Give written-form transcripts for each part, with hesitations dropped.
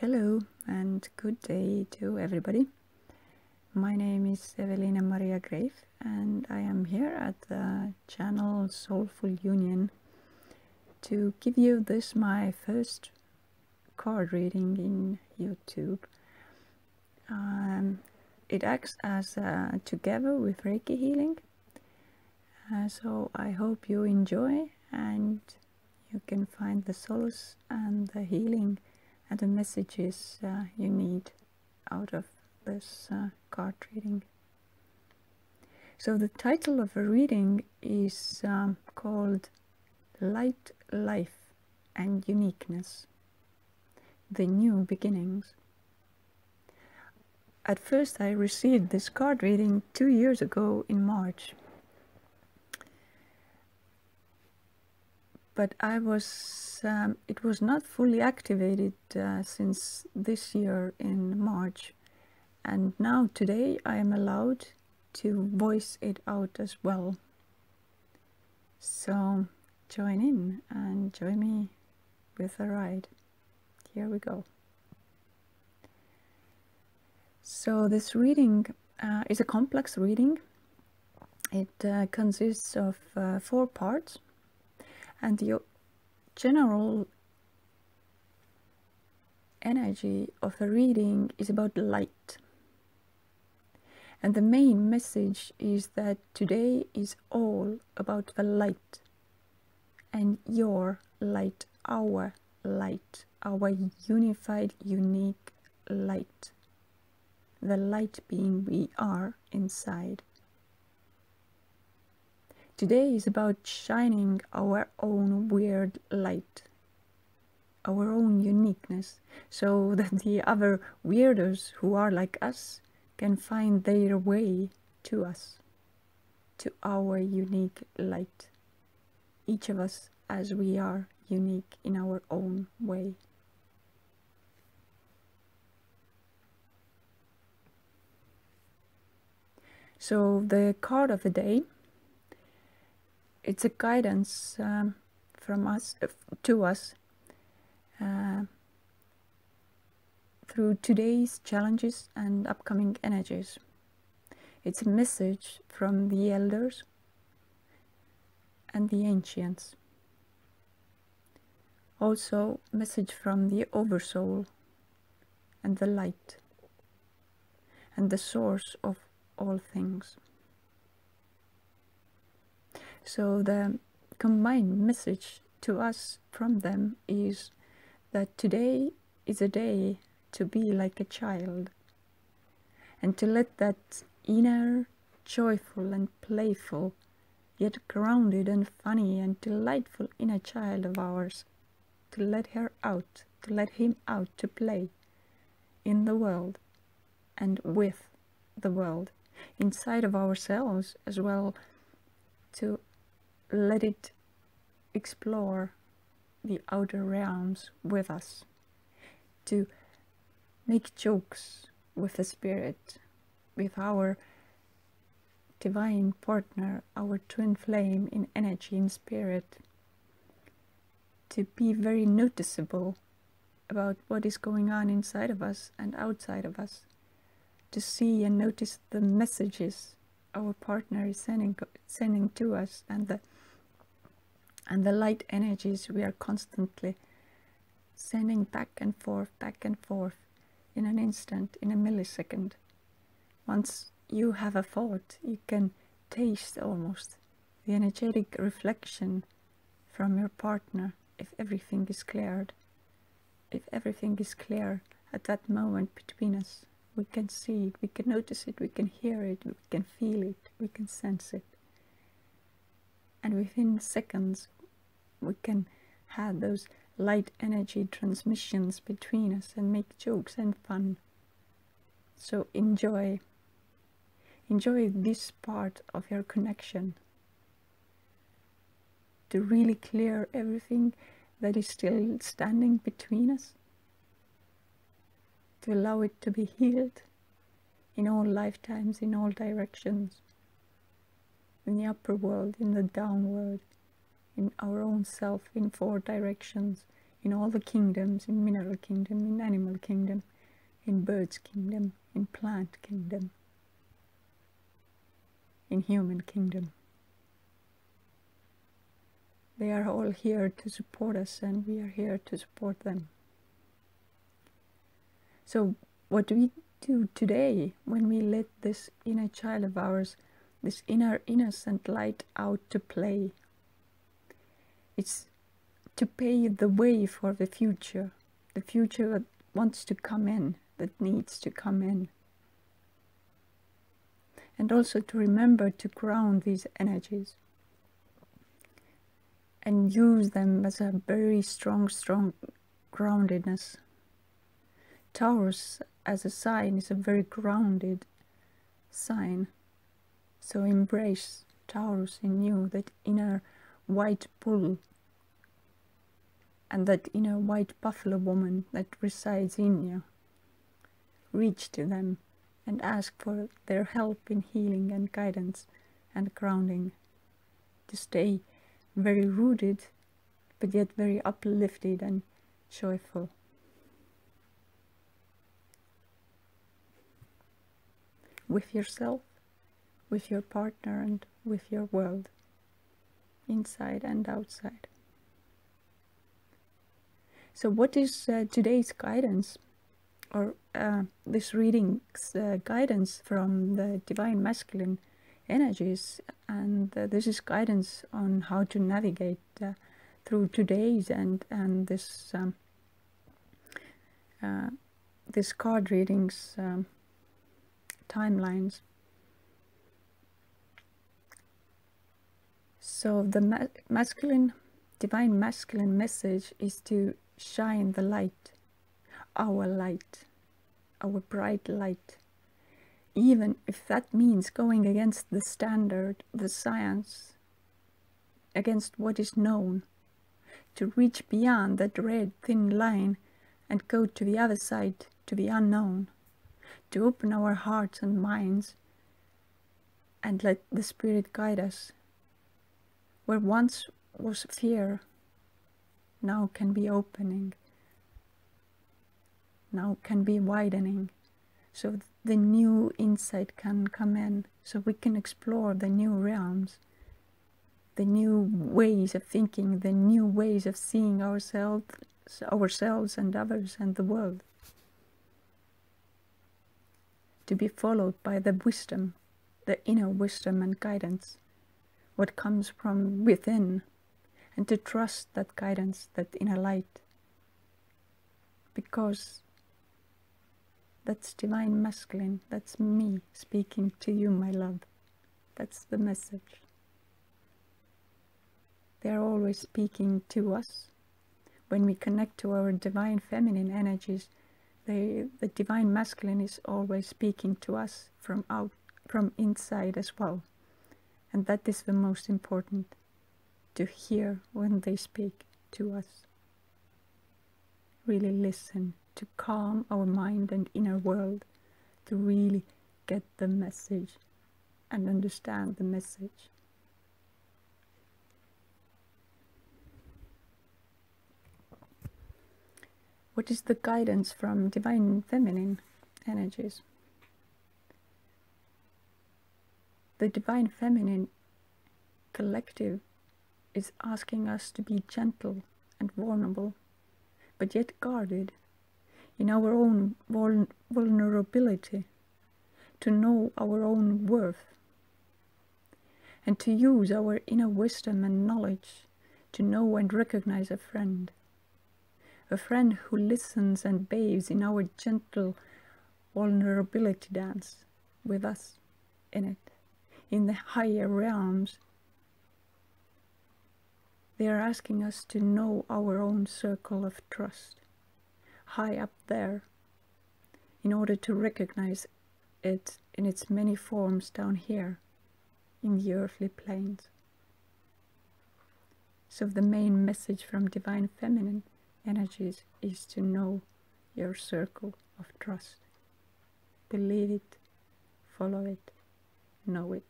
Hello and good day to everybody. My name is Evelina Maria Grave and I am here at the channel Soulful Union to give you this my first card reading in YouTube. It acts as together with Reiki healing, so I hope you enjoy and you can find the solace and the healing and the messages you need out of this card reading. So the title of the reading is called Light, Life and Uniqueness, the New Beginnings. At first I received this card reading 2 years ago in March, but it was not fully activated since this year in March, and now today I am allowed to voice it out as well. So join in and join me with the ride. Here we go. So this reading is a complex reading. It consists of 4 parts, and the general energy of the reading is about light. And the main message is that today is all about the light, and your light, our unified, unique light. The light being we are inside. Today is about shining our own weird light, our own uniqueness, so that the other weirdos who are like us can find their way to us, to our unique light, each of us as we are unique in our own way. So the card of the day, it's a guidance from us to us through today's challenges and upcoming energies. It's a message from the elders and the ancients. Also a message from the oversoul and the light and the source of all things. So the combined message to us from them is that today is a day to be like a child, and to let that inner, joyful and playful, yet grounded and funny and delightful inner child of ours, to let her out, to let him out to play in the world and with the world, inside of ourselves as well, to let it explore the outer realms with us, to make jokes with the spirit, with our divine partner, our twin flame in energy and spirit, to be very noticeable about what is going on inside of us and outside of us, to see and notice the messages our partner is sending to us, and the light energies we are constantly sending back and forth in an instant, in a millisecond. Once you have a thought, you can taste almost the energetic reflection from your partner if everything is cleared. If everything is clear at that moment between us, we can see it, we can notice it, we can hear it, we can feel it, we can sense it. And within seconds, we can have those light energy transmissions between us and make jokes and fun. So enjoy this part of your connection, to really clear everything that is still standing between us, to allow it to be healed in all lifetimes, in all directions, in the upper world, in the down world, in our own self, in 4 directions, in all the kingdoms, in mineral kingdom, in animal kingdom, in birds kingdom, in plant kingdom, in human kingdom. They are all here to support us, and we are here to support them. So what do we do today when we let this inner child of ours, this inner innocent light out to play? It's to pave the way for the future that wants to come in, that needs to come in. And also to remember to ground these energies and use them as a very strong groundedness. Taurus as a sign is a very grounded sign. So embrace Taurus in you, that inner white bull and that inner white buffalo woman that resides in you. Reach to them and ask for their help in healing and guidance and grounding, to stay very rooted but yet very uplifted and joyful. With yourself, with your partner, and with your world, inside and outside. So what is today's guidance, or this reading's guidance from the Divine Masculine energies? And this is guidance on how to navigate through today's and this this card readings timelines. So the Divine Masculine message is to shine the light, our bright light, even if that means going against the standard, the science, against what is known, to reach beyond that red thin line and go to the other side, to the unknown, to open our hearts and minds and let the Spirit guide us. Where once was fear, now can be opening, now can be widening, so the new insight can come in, so we can explore the new realms, the new ways of thinking, the new ways of seeing ourselves and others and the world, to be followed by the wisdom, the inner wisdom and guidance, what comes from within, and to trust that guidance, that inner light, because that's Divine Masculine, that's me speaking to you, my love. That's the message. They're always speaking to us. When we connect to our Divine Feminine energies, the Divine Masculine is always speaking to us from inside as well. And that is the most important, to hear when they speak to us. Really listen, to calm our mind and inner world, to really get the message and understand the message. What is the guidance from Divine Feminine energies? The Divine Feminine collective is asking us to be gentle and vulnerable, but yet guarded in our own vulnerability, to know our own worth, and to use our inner wisdom and knowledge to know and recognize a friend who listens and bathes in our gentle vulnerability dance with us in it. In the higher realms, they are asking us to know our own circle of trust, high up there, in order to recognize it in its many forms down here, in the earthly planes. So the main message from Divine Feminine energies is to know your circle of trust. Believe it, follow it, know it.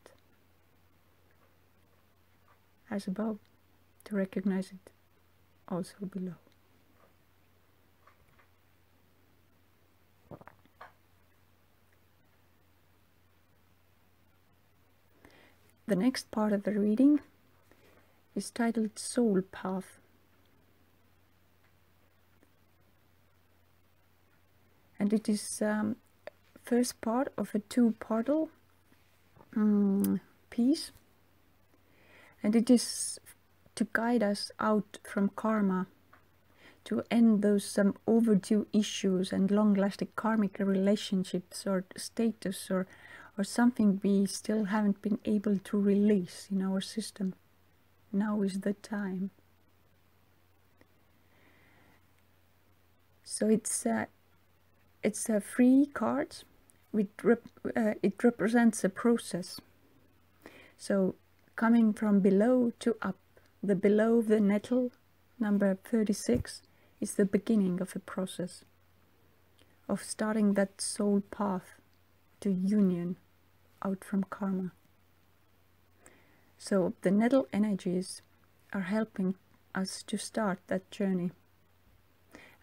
As above, to recognize it also below. the next part of the reading is titled Soul Path. And it is first part of a two-partal piece. And it is to guide us out from karma, to end those overdue issues and long-lasting karmic relationships or status or something we still haven't been able to release in our system. Now is the time. So it's a free card. It represents a process. So coming from below to up, the below the nettle, number 36, is the beginning of a process of starting that soul path to union out from karma. So the nettle energies are helping us to start that journey.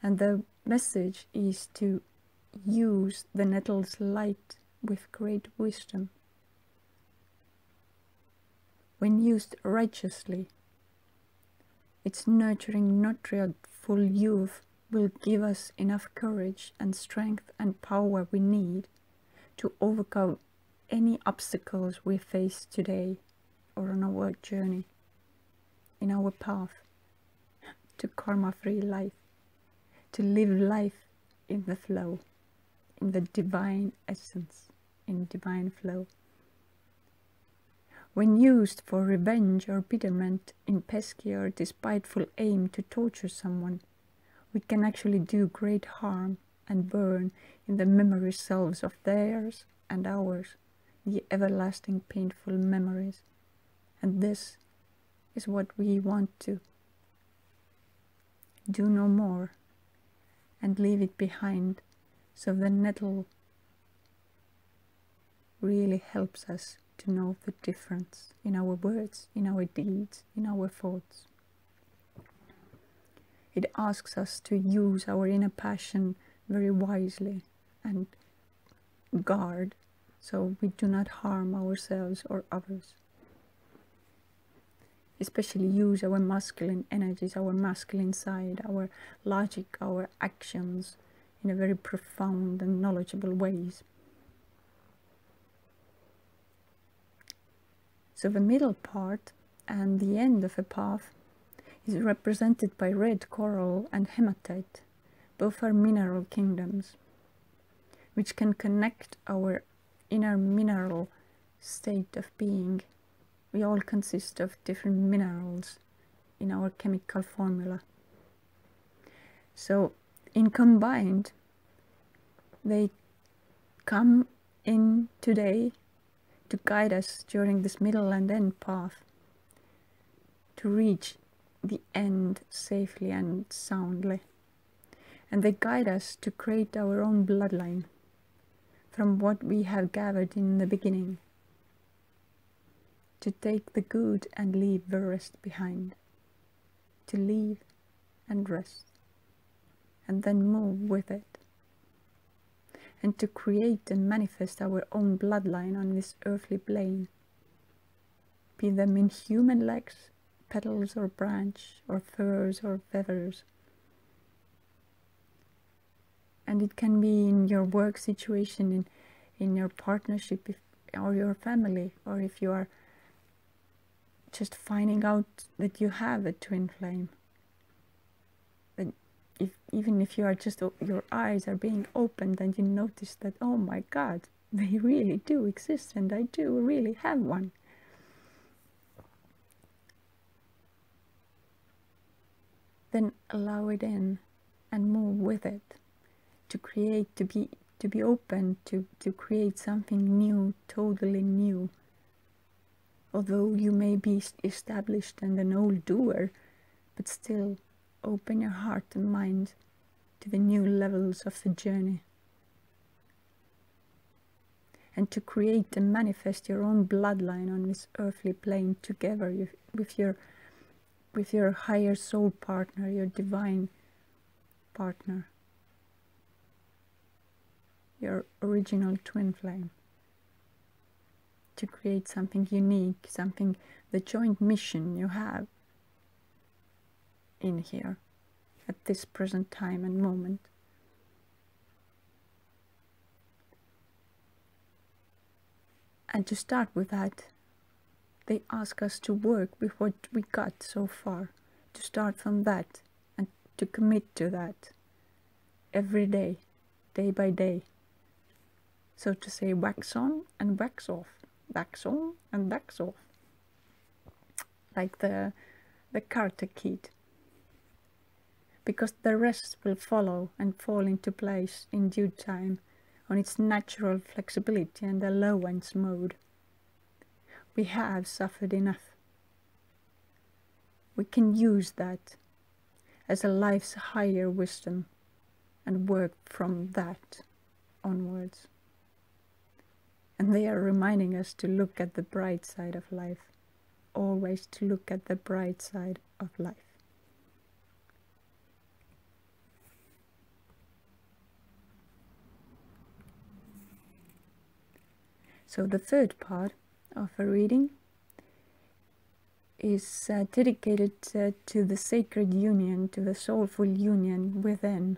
And the message is to use the nettle's light with great wisdom. When used righteously, its nurturing full youth will give us enough courage and strength and power we need to overcome any obstacles we face today or on our journey, in our path to karma-free life, to live life in the flow, in the divine essence, in divine flow. When used for revenge or bitterment, in pesky or despiteful aim to torture someone, we can actually do great harm and burn in the memory selves of theirs and ours, the everlasting painful memories. And this is what we want to do no more and leave it behind, so the nettle really helps us to know the difference in our words, in our deeds, in our thoughts. It asks us to use our inner passion very wisely and guard so we do not harm ourselves or others. Especially use our masculine energies, our masculine side, our logic, our actions in a very profound and knowledgeable ways. So the middle part and the end of a path is represented by red coral and hematite. Both are mineral kingdoms, which can connect our inner mineral state of being. We all consist of different minerals in our chemical formula. So, in combined, they come in today to guide us during this middle and end path to reach the end safely and soundly. And they guide us to create our own bloodline from what we have gathered in the beginning, to take the good and leave the rest behind, to leave and rest, and then move with it, and to create and manifest our own bloodline on this earthly plane, be them in human legs, petals or branch, or furs or feathers. And it can be in your work situation, in your partnership, or your family, or if you are just finding out that you have a twin flame. That even if you are just, your eyes are being opened and you notice that, oh my God, they really do exist and I do really have one. Then allow it in and move with it, to create, to be open, to create something new, totally new. Although you may be established and an old doer, but still open your heart and mind to the new levels of the journey. And to create and manifest your own bloodline on this earthly plane together with your higher soul partner, your divine partner, your original twin flame. to create something unique, something, the joint mission you have in here at this present time and moment. And to start with that, they ask us to work with what we got so far, to start from that and to commit to that every day, day by day. So to say, wax on and wax off, wax on and wax off, like the Karate Kid. Because the rest will follow and fall into place in due time on its natural flexibility and allowance mode. We have suffered enough. We can use that as a life's higher wisdom and work from that onwards. And they are reminding us to look at the bright side of life, always to look at the bright side of life. So the third part of a reading is dedicated to the sacred union, to the soulful union within.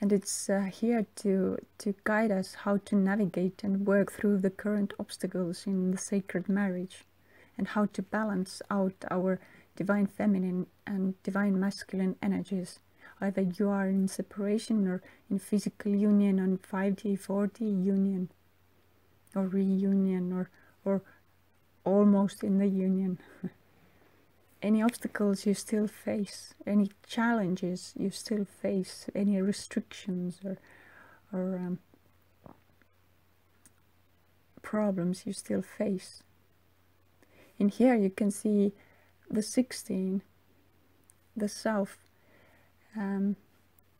And it's here to guide us how to navigate and work through the current obstacles in the sacred marriage, and how to balance out our divine feminine and divine masculine energies. Either you are in separation or in physical union, on 5D, 4D union, or reunion, or almost in the union. Any obstacles you still face, any challenges you still face, any restrictions or problems you still face. In here you can see the 16, the South.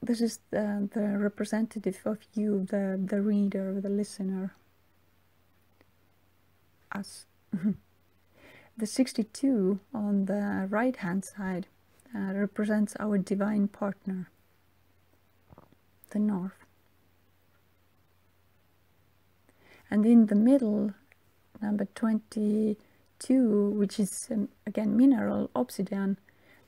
This is the representative of you, the reader, the listener, us. The 62 on the right hand side represents our divine partner, the North. And in the middle, number 22, which is again mineral obsidian,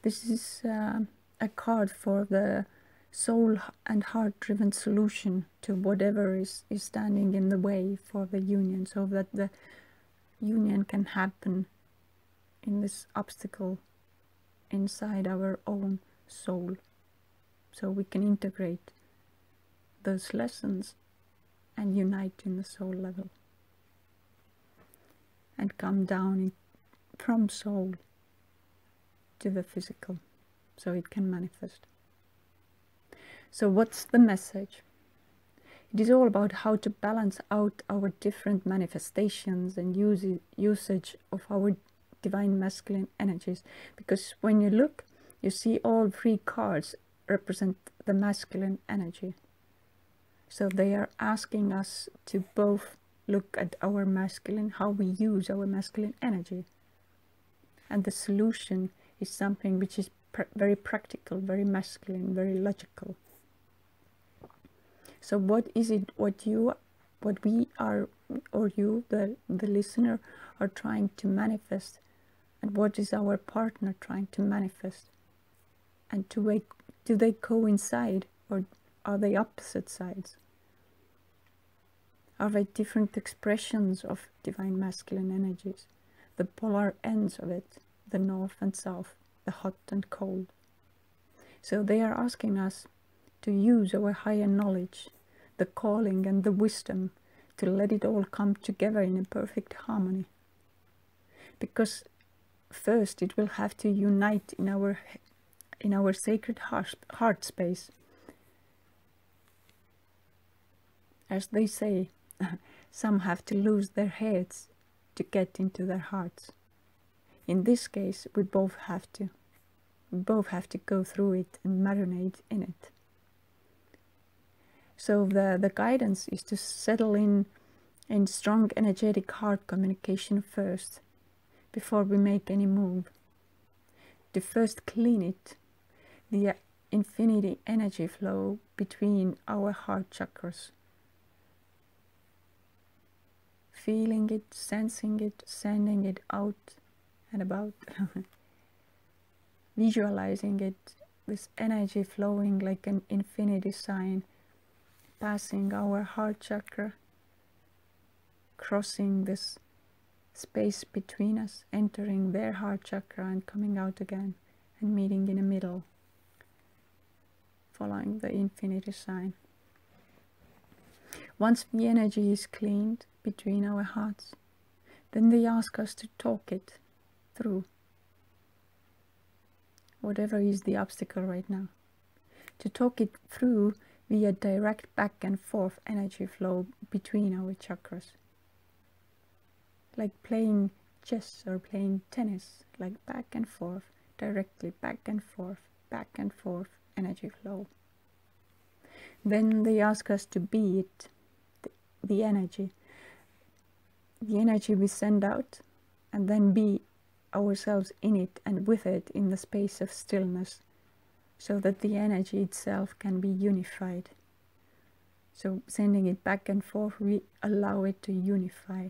this is a card for the soul and heart driven solution to whatever is standing in the way for the union, so that the union can happen in this obstacle inside our own soul, so we can integrate those lessons and unite in the soul level and come down from soul to the physical, so it can manifest. So what's the message? It is all about how to balance out our different manifestations and usage of our divine masculine energies, because when you look, you see all three cards represent the masculine energy. So they are asking us to both look at our masculine, how we use our masculine energy. And the solution is something which is very practical, very masculine, very logical. So what is it, what we are, or you, the listener, are trying to manifest? And what is our partner trying to manifest? And do they coincide, or are they opposite sides? Are they different expressions of divine masculine energies? The polar ends of it, the north and south, the hot and cold. So they are asking us to use our higher knowledge, the calling and the wisdom, to let it all come together in a perfect harmony. Because first it will have to unite in our sacred heart space. As they say, some have to lose their heads to get into their hearts. In this case, we both have to. We both have to go through it and marinate in it. So the guidance is to settle in strong energetic heart communication first, before we make any move. To first clean it, the infinity energy flow between our heart chakras. Feeling it, sensing it, sending it out and about. Visualizing it, this energy flowing like an infinity sign, passing our heart chakra, crossing this space between us, entering their heart chakra and coming out again, and meeting in the middle, following the infinity sign. Once the energy is cleaned between our hearts, then they ask us to talk it through. Whatever is the obstacle right now. To talk it through via direct back and forth energy flow between our chakras. Like playing chess or playing tennis, like back and forth, directly back and forth energy flow. Then they ask us to be it, the energy we send out, and then be ourselves in it and with it in the space of stillness, so that the energy itself can be unified. So sending it back and forth, we allow it to unify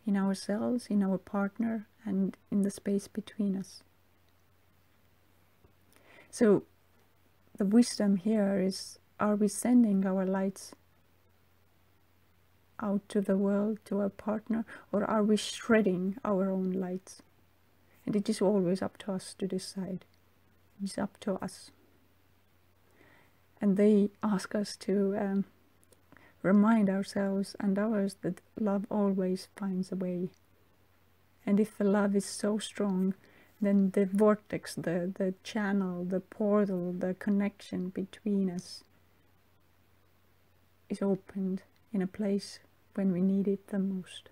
in ourselves, in our partner, and in the space between us. So the wisdom here is, are we sending our lights out to the world, to our partner, or are we shredding our own lights? And it is always up to us to decide. It's up to us. And they ask us to remind ourselves and others that love always finds a way. And if the love is so strong, then the vortex, the channel, the portal, the connection between us is opened in a place when we need it the most.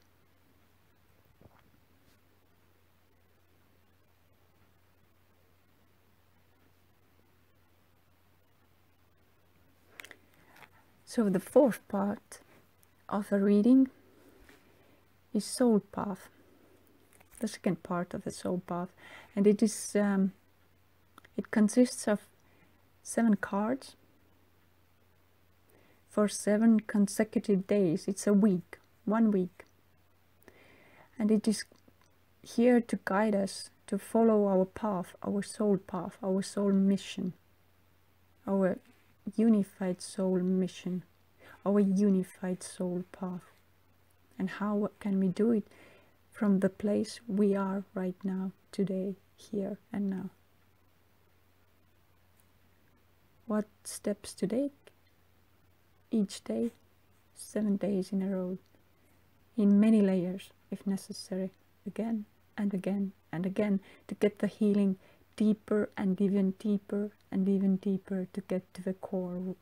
So the fourth part of the reading is Soul Path, the second part of the Soul Path, and it is it consists of 7 cards for 7 consecutive days. It's a week, 1 week, and it is here to guide us to follow our path, our soul path, our soul mission, our unified soul mission, our unified soul path. And how can we do it? From the place we are right now, today, here and now. What steps to take? Each day, 7 days in a row, in many layers if necessary, again and again and again, to get the healing deeper and even deeper and even deeper, to get to the core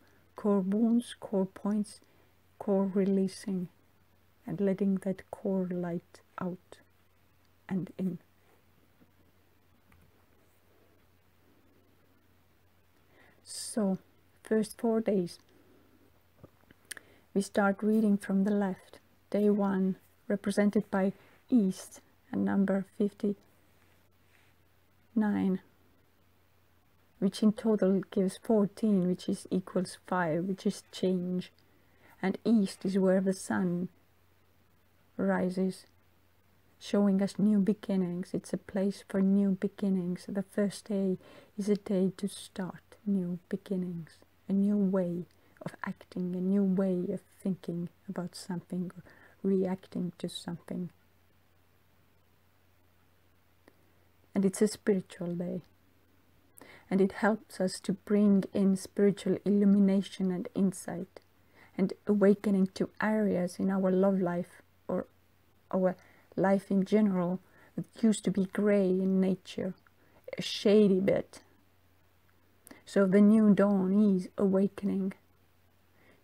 wounds, core points, core releasing, and letting that core light out and in. So, first 4 days, we start reading from the left. Day 1, represented by East, and number 59, which in total gives 14, which is equals 5, which is change. And East is where the sun rises, showing us new beginnings. It's a place for new beginnings. The first day is a day to start new beginnings, a new way of acting, a new way of thinking about something or reacting to something. And it's a spiritual day, and it helps us to bring in spiritual illumination and insight and awakening to areas in our love life or our life in general that used to be gray in nature, a shady bit. So the new dawn is awakening.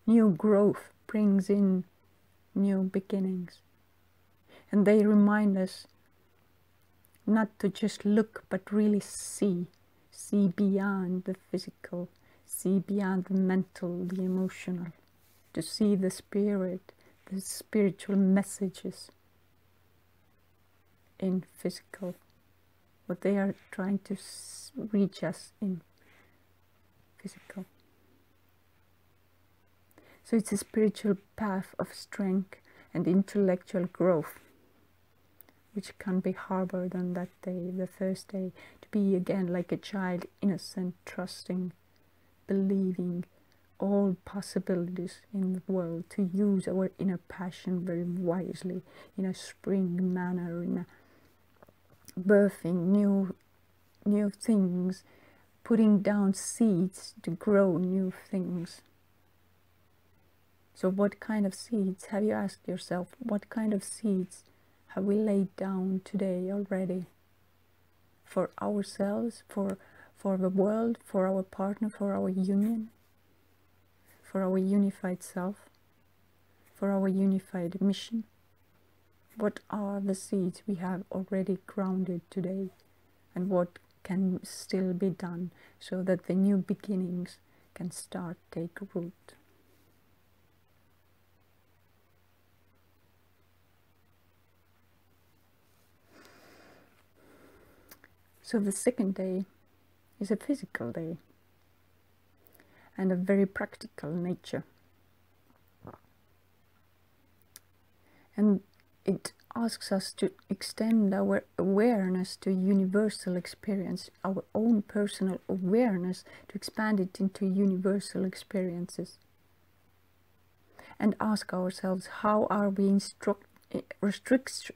New growth brings in new beginnings. And they remind us not to just look, but really see beyond the physical, see beyond the mental, the emotional, to see the spirit, the spiritual messages in physical, what they are trying to reach us in physical. So it's a spiritual path of strength and intellectual growth, which can be harbored on that day, the first day, to be again like a child, innocent, trusting, believing all possibilities in the world, to use our inner passion very wisely, in a spring manner, in a birthing new things, putting down seeds to grow new things. So what kind of seeds, have you asked yourself, what kind of seeds have we laid down today already? For ourselves, for the world, for our partner, for our union, for our unified self, for our unified mission? What are the seeds we have already grounded today, and what can still be done so that the new beginnings can start take root? So the second day is a physical day and a very practical nature. And it asks us to extend our awareness to universal experience, our own personal awareness, to expand it into universal experiences. And ask ourselves, how are we restricting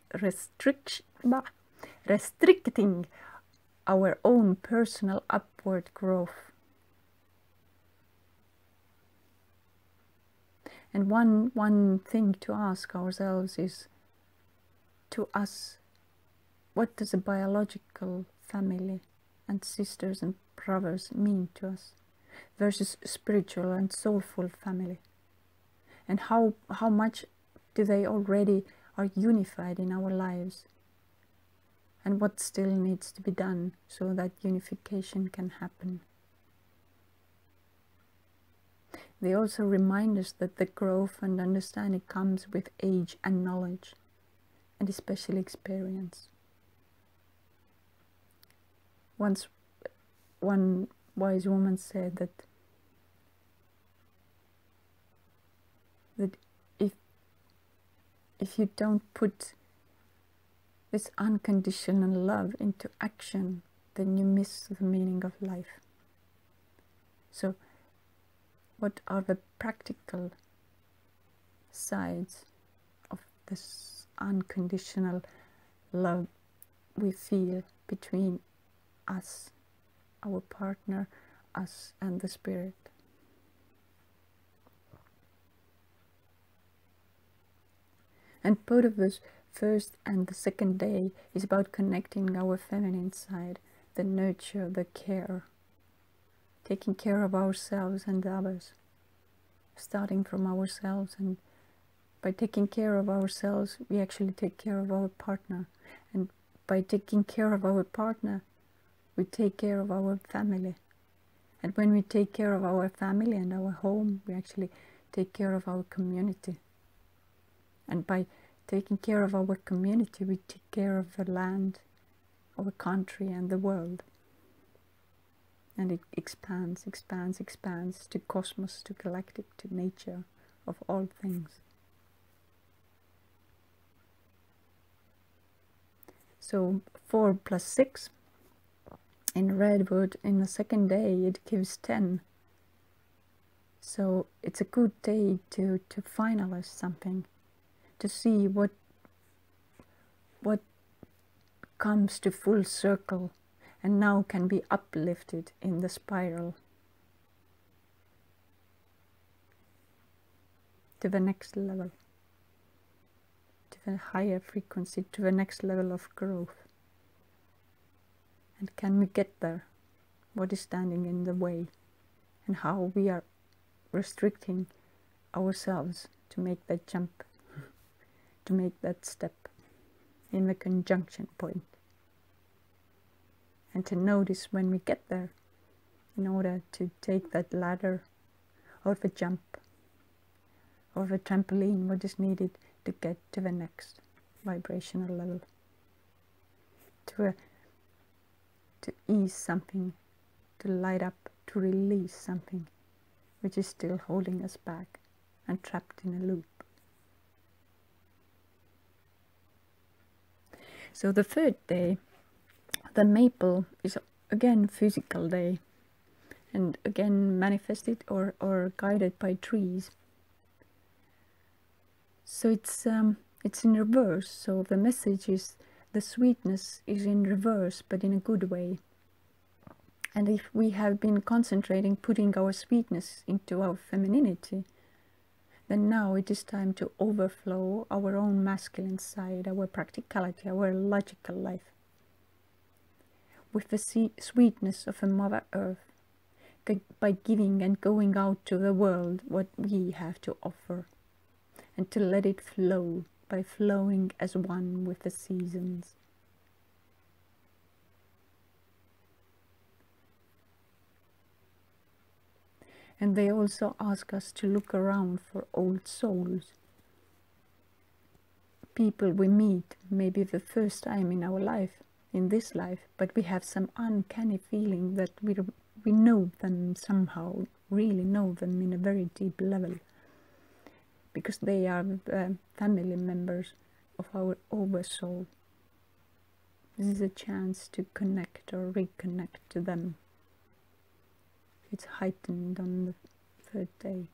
our own personal upward growth? And one thing to ask ourselves is, to us, what does a biological family and sisters and brothers mean to us, versus spiritual and soulful family? And how much do they already are unified in our lives? And what still needs to be done so that unification can happen? They also remind us that the growth and understanding comes with age and knowledge, and especially experience. Once one wise woman said that if you don't put this unconditional love into action, then you miss the meaning of life. So what are the practical sides of this unconditional love we feel between us, our partner, us and the spirit? And both of us, first and the second day, is about connecting our feminine side, the nurture, the care, taking care of ourselves and others, starting from ourselves. And by taking care of ourselves, we actually take care of our partner. And by taking care of our partner, we take care of our family. And when we take care of our family and our home, we actually take care of our community. And by taking care of our community, we take care of the land, our country and the world. And it expands, expands, expands to cosmos, to galactic, to nature, of all things. So 4 plus 6 in redwood, in the second day it gives 10. So it's a good day to finalize something, to see what comes to full circle and now can be uplifted in the spiral to the next level, to the higher frequency, to the next level of growth. And can we get there? What is standing in the way? And how we are restricting ourselves to make that jump, to make that step in the conjunction point. And to notice when we get there, in order to take that ladder or the jump or the trampoline, what is needed to get to the next vibrational level, to ease something, to light up, to to release something which is still holding us back and trapped in a loop. So the third day, the maple, is again physical day, and again manifested or guided by trees. So it's in reverse. So the message is the sweetness is in reverse, but in a good way. And if we have been concentrating, putting our sweetness into our femininity, then now it is time to overflow our own masculine side, our practicality, our logical life, with the sweetness of a Mother Earth, by giving and going out to the world what we have to offer, and to let it flow by flowing as one with the seasons. And they also ask us to look around for old souls, people we meet maybe the first time in our life, in this life, but we have some uncanny feeling that we know them somehow, really know them in a very deep level, because they are family members of our oversoul. This is a chance to connect or reconnect to them. It's heightened on the third day.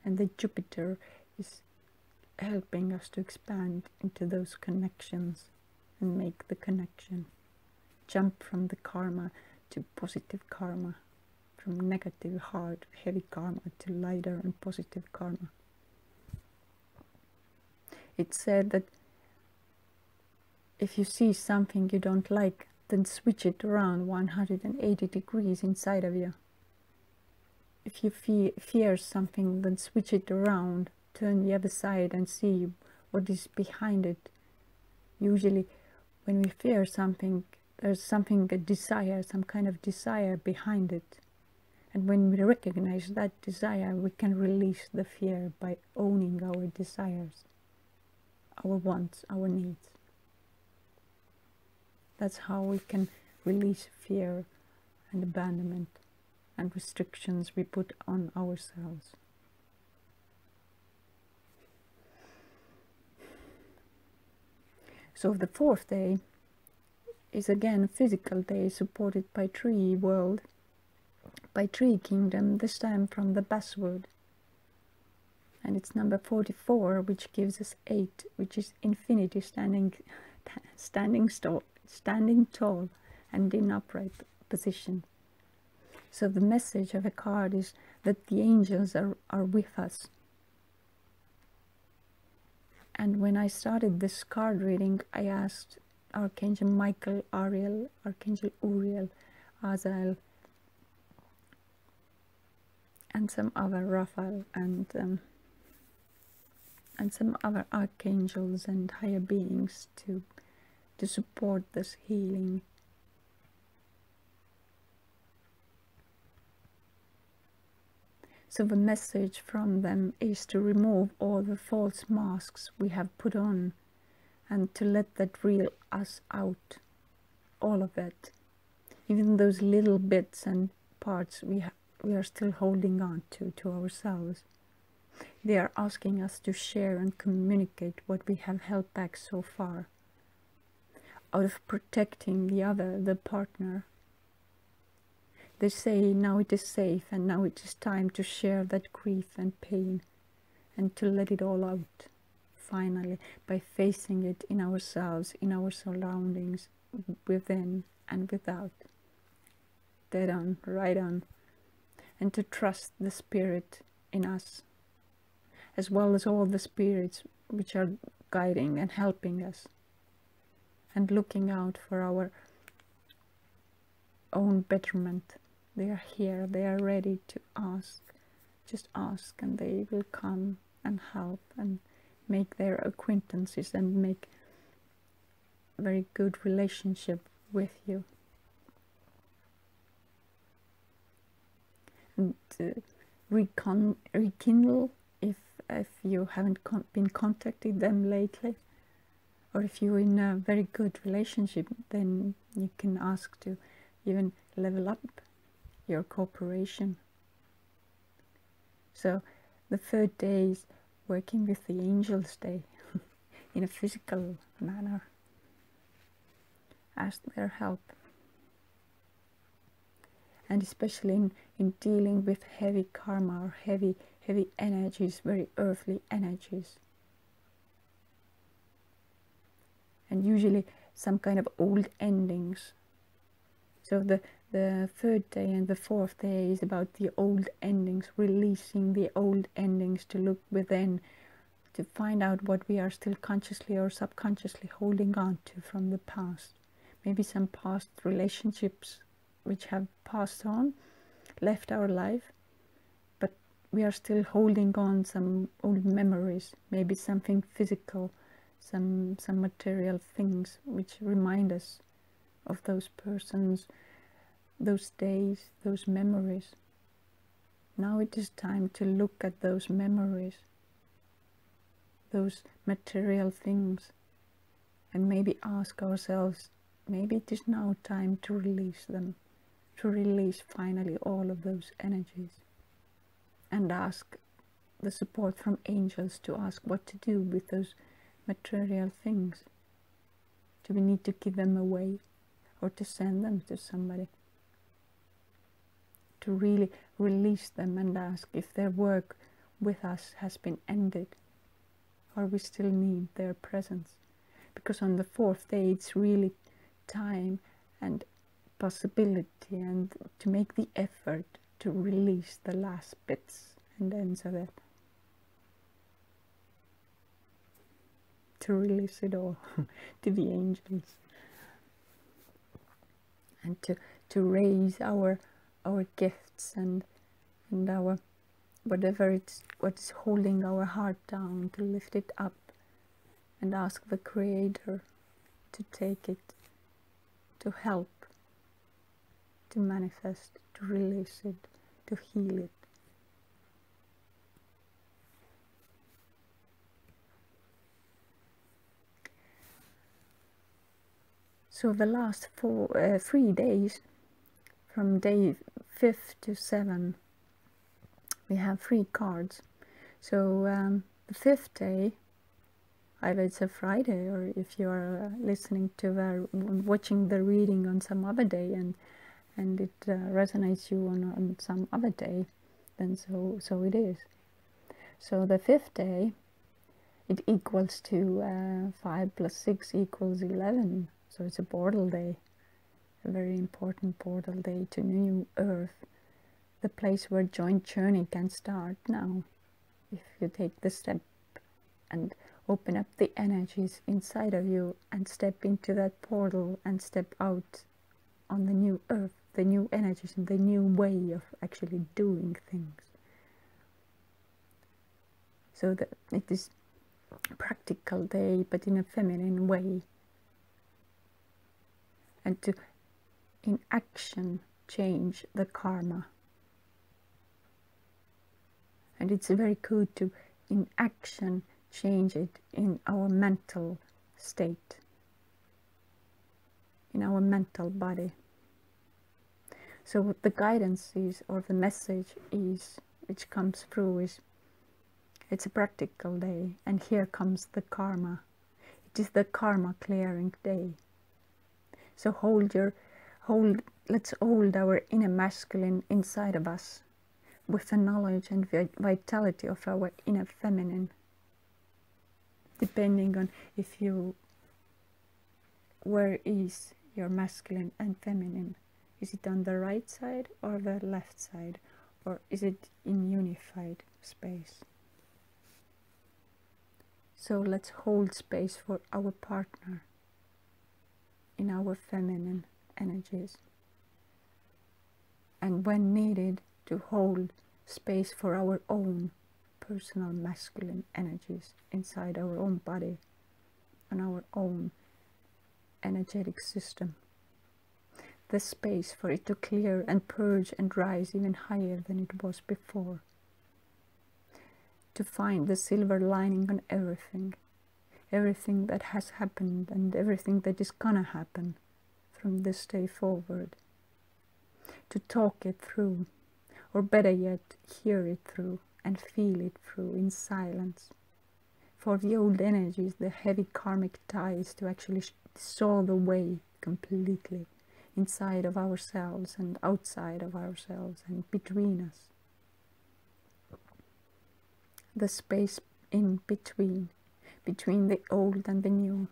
And the Jupiter is helping us to expand into those connections and make the connection. Jump from the karma to positive karma, from negative, hard, heavy karma to lighter and positive karma. It's said that if you see something you don't like, then switch it around 180 degrees inside of you. If you fear something, then switch it around, turn the other side and see what is behind it. Usually when we fear something, there's something, a desire, some kind of desire behind it. And when we recognize that desire, we can release the fear by owning our desires, our wants, our needs. That's how we can release fear and abandonment and restrictions we put on ourselves. So the fourth day is again a physical day supported by tree world, by tree kingdom, this time from the basswood. And it's number 44, which gives us 8, which is infinity standing tall and in upright position. So the message of a card is that the angels are with us. And when I started this card reading, I asked Archangel Michael, Ariel, Archangel Uriel, Azael, and some other Raphael, and some other archangels and higher beings to support this healing. So the message from them is to remove all the false masks we have put on and to let that real us out, all of it, even those little bits and parts we are still holding on to ourselves. They are asking us to share and communicate what we have held back so far, out of protecting the other, the partner. They say now it is safe and now it is time to share that grief and pain and to let it all out, finally, by facing it in ourselves, in our surroundings, within and without. Dead on, right on. And to trust the spirit in us, as well as all the spirits which are guiding and helping us, and looking out for our own betterment. They are here, they are ready to ask. Just ask and they will come and help and make their acquaintances and make a very good relationship with you. And rekindle if you haven't been contacting them lately, or if you're in a very good relationship, then you can ask to even level up your cooperation. So the third day is working with the angels day in a physical manner. Ask their help. And especially in dealing with heavy karma or heavy energies, very earthly energies. And usually some kind of old endings. So the third day and the fourth day is about the old endings, releasing the old endings, to look within, to find out what we are still consciously or subconsciously holding on to from the past. Maybe some past relationships which have passed on, left our life, but we are still holding on some old memories, maybe something physical, some material things which remind us of those persons, those days, those memories. Now it is time to look at those memories, those material things, and maybe ask ourselves, maybe it is now time to release them, to release finally all of those energies, and ask the support from angels to ask what to do with those material things. Do we need to give them away or to send them to somebody? To really release them and ask if their work with us has been ended, or we still need their presence. Because on the fourth day it's really time and possibility and to make the effort to release the last bits and ends of it. To release it all to the angels. And to raise our gifts and our whatever what is holding our heart down, to lift it up and ask the Creator to take it, to help, to manifest, to release it, to heal it. So the last 3 days, from day 5th to 7, we have 3 cards. So the 5th day, either it's a Friday, or if you are listening to watching the reading on some other day and it resonates you on some other day, then so it is. So the 5th day, it equals to 5 plus 6 equals 11. So it's a portal day, a very important portal day to new earth, the place where joint journey can start now. If you take the step and open up the energies inside of you and step into that portal and step out on the new earth, the new energies and the new way of actually doing things. So that it is a practical day, but in a feminine way. And to, in action, change the karma. And it's very good to, in action, change it in our mental state, in our mental body. So what the guidance is, or the message is, which comes through, is it's a practical day, and here comes the karma. It is the karma clearing day. So let's hold our inner masculine inside of us with the knowledge and vitality of our inner feminine, depending on where is your masculine and feminine. Is it on the right side or the left side, or is it in unified space? So let's hold space for our partner in our feminine energies, and when needed, to hold space for our own personal masculine energies inside our own body and our own energetic system. The space for it to clear and purge and rise even higher than it was before. To find the silver lining on everything. Everything that has happened and everything that is gonna happen from this day forward. to talk it through, or better yet, hear it through and feel it through in silence. For the old energies, the heavy karmic ties, to actually dissolve away completely inside of ourselves and outside of ourselves and between us. The space in between the old and the new,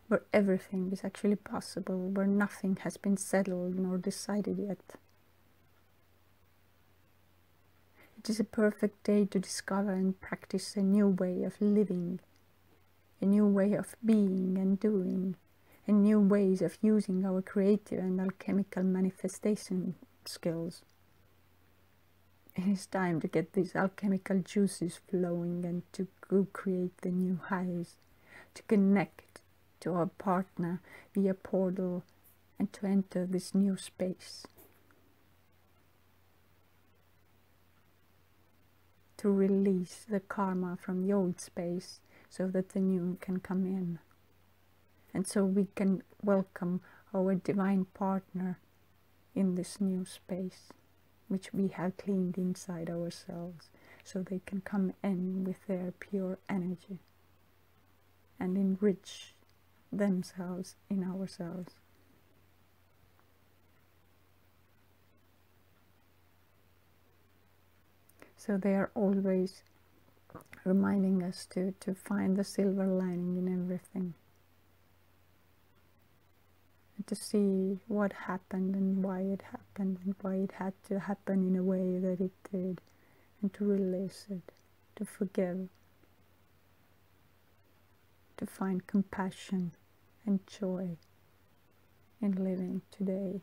where everything is actually possible, where nothing has been settled nor decided yet. It is a perfect day to discover and practice a new way of living, a new way of being and doing, and new ways of using our creative and alchemical manifestation skills. It is time to get these alchemical juices flowing and to co-create the new highs, to connect to our partner via portal and to enter this new space. To release the karma from the old space so that the new can come in. And so we can welcome our divine partner in this new space, which we have cleaned inside ourselves, so they can come in with their pure energy and enrich themselves in ourselves. So they are always reminding us to find the silver lining in everything, and to see what happened and why it happened and why it had to happen in a way that it did, and to release it, to forgive, to find compassion and joy in living today,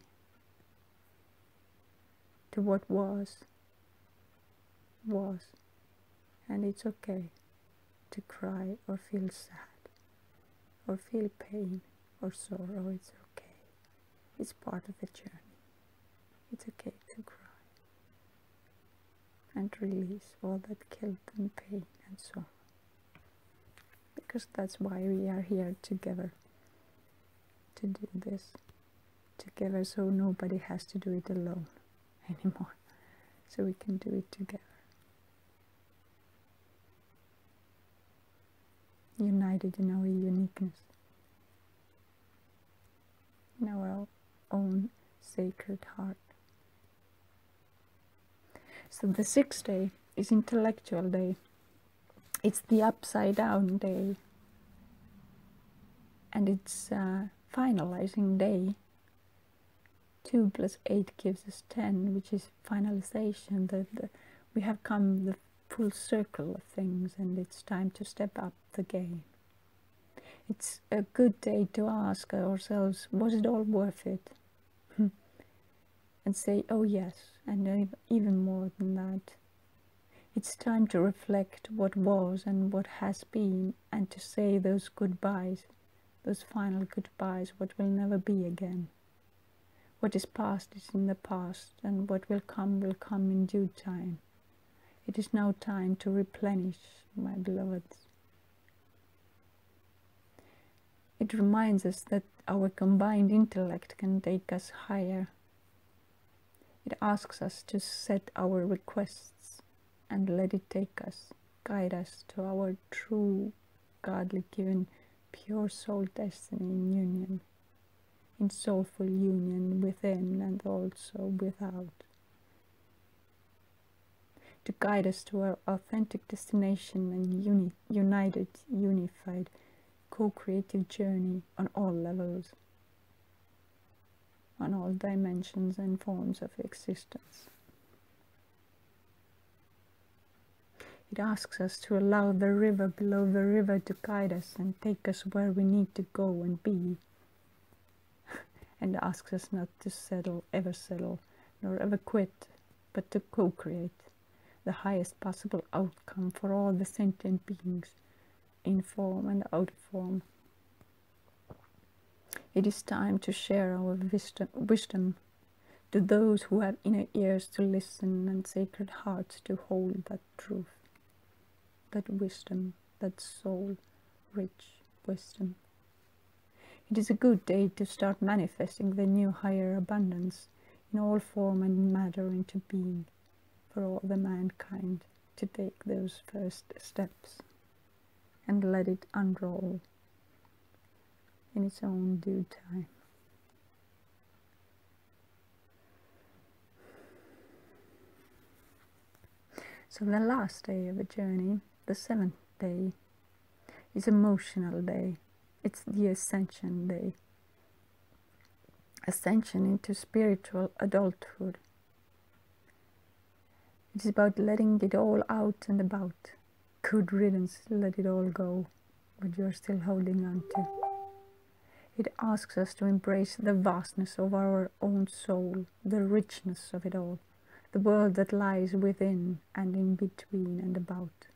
to what was, and it's okay to cry or feel sad or feel pain or sorrow. It's okay. It's part of the journey. It's okay to cry and release all that guilt and pain and sorrow, because that's why we are here together, to do this together, so nobody has to do it alone anymore, so we can do it together, united in our uniqueness, in our own sacred heart. So the 6th day is intellectual day. It's the upside down day, and it's finalizing day. 2 + 8 gives us 10, which is finalization. That we have come the full circle of things, and it's time to step up the game. It's a good day to ask ourselves, was it all worth it? And say, oh yes, and even more than that. It's time to reflect what was and what has been, and to say those goodbyes, those final goodbyes, what will never be again. What is past is in the past, and what will come in due time. It is now time to replenish, my beloveds. It reminds us that our combined intellect can take us higher. It asks us to set our requests and let it take us, guide us to our true, godly given, pure soul destiny in union, in soulful union within and also without. To guide us to our authentic destination and united, unified, co-creative journey on all levels, on all dimensions and forms of existence. It asks us to allow the river below the river to guide us and take us where we need to go and be, and asks us not to ever settle, nor ever quit, but to co-create the highest possible outcome for all the sentient beings, in form and out of form. It is time to share our wisdom to those who have inner ears to listen and sacred hearts to hold that truth, that wisdom, that soul-rich wisdom. It is a good day to start manifesting the new higher abundance in all form and matter into being for all the mankind to take those first steps and let it unroll in its own due time. So the last day of the journey, the 7th day, is emotional day. It's the Ascension day. Ascension into spiritual adulthood. It is about letting it all out and about. Good riddance, let it all go, what you're still holding on to. It asks us to embrace the vastness of our own soul, the richness of it all, the world that lies within and in between and about.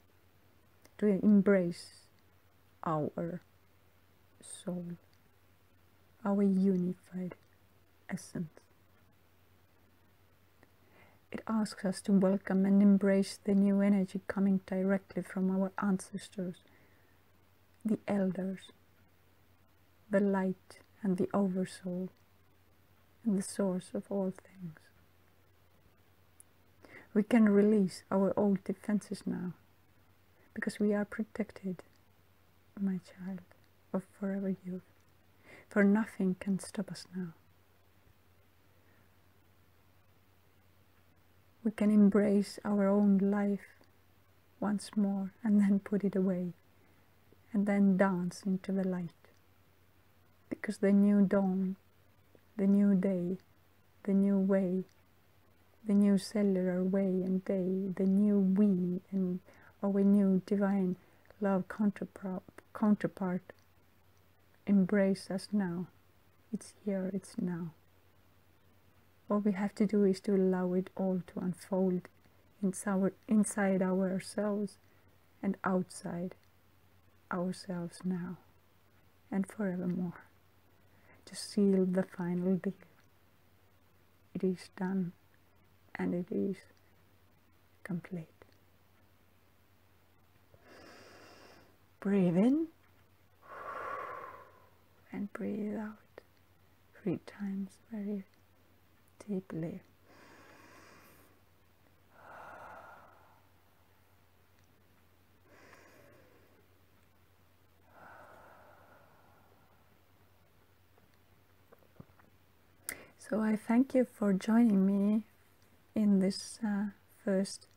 To embrace our soul, our unified essence. It asks us to welcome and embrace the new energy coming directly from our ancestors, the elders, the light and the oversoul, and the source of all things. We can release our old defenses now, because we are protected, my child, of forever youth. For nothing can stop us now. We can embrace our own life once more and then put it away and then dance into the light. Because the new dawn, the new day, the new way, the new cellular way and day, the new we and our new divine love counterpart embrace us now. It's here, it's now. All we have to do is to allow it all to unfold inside ourselves and outside ourselves now and forevermore. To seal the final deal. It is done and it is complete. Breathe in and breathe out 3 times very deeply. So I thank you for joining me in this first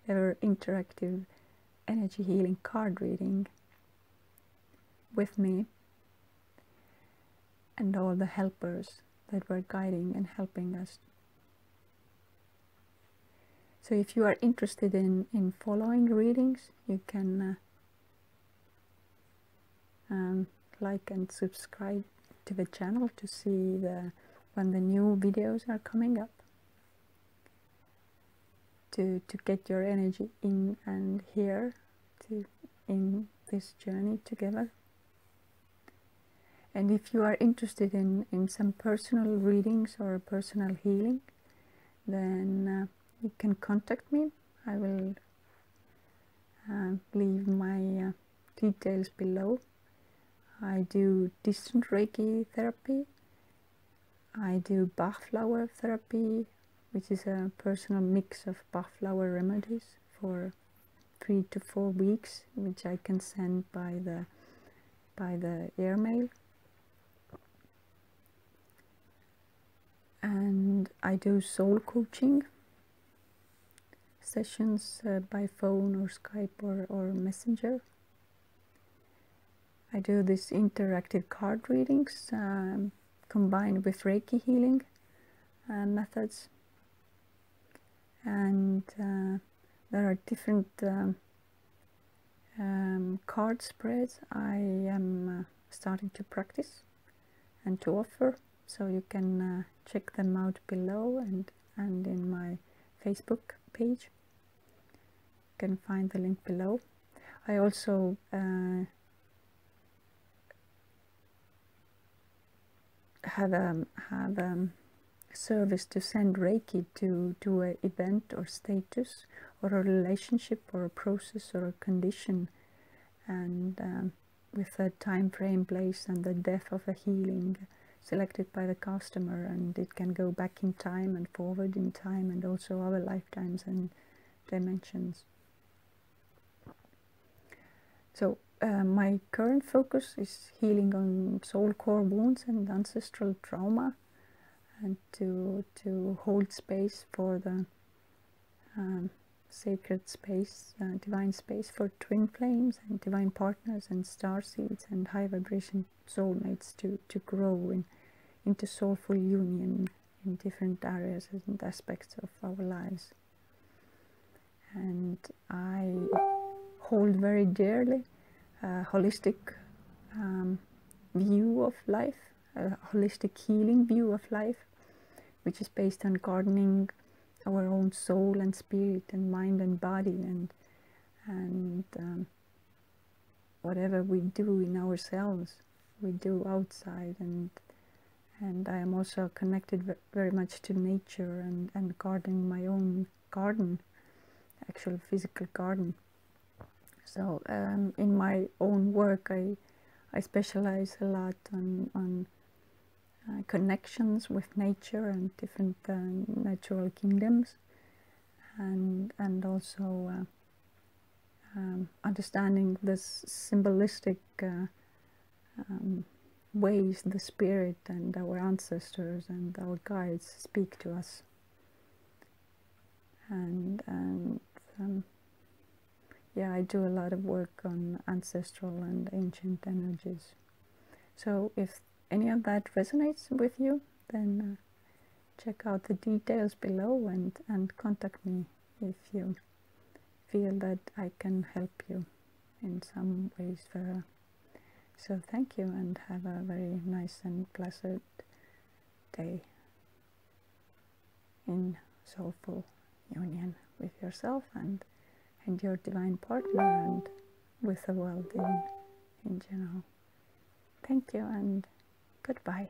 ever interactive energy healing card reading with me and all the helpers that were guiding and helping us. So if you are interested in following readings, you can like and subscribe to the channel to see when the new videos are coming up, to get your energy in and here in this journey together. And if you are interested in some personal readings or personal healing, then you can contact me. I will leave my details below. I do distant Reiki therapy. I do Bach flower therapy, which is a personal mix of Bach flower remedies for 3 to 4 weeks, which I can send by the airmail. And I do soul coaching sessions by phone or Skype or Messenger. I do these interactive card readings combined with Reiki healing methods. And there are different card spreads I am starting to practice and to offer, so you can check them out below and in my Facebook page. You can find the link below. I also have a service to send Reiki to an event or status or a relationship or a process or a condition, and with a time frame, place and the depth of a healing selected by the customer, and it can go back in time and forward in time, and also other lifetimes and dimensions. So my current focus is healing on soul core wounds and ancestral trauma, and to hold space for the sacred space, divine space for twin flames and divine partners and starseeds and high vibration soulmates to grow into soulful union in different areas and aspects of our lives. And I hold very dearly a holistic view of life, a holistic healing view of life, which is based on gardening our own soul and spirit and mind and body, and whatever we do in ourselves, we do outside. And I am also connected very much to nature and gardening my own garden, actual physical garden. So in my own work, I specialize a lot on connections with nature and different natural kingdoms, and also understanding this symbolistic ways the spirit and our ancestors and our guides speak to us, and yeah, I do a lot of work on ancestral and ancient energies. So if any of that resonates with you, then check out the details below and contact me if you feel that I can help you in some ways further. So thank you, and have a very nice and blessed day in soulful union with yourself and your divine partner, and with the world in general. Thank you, and goodbye.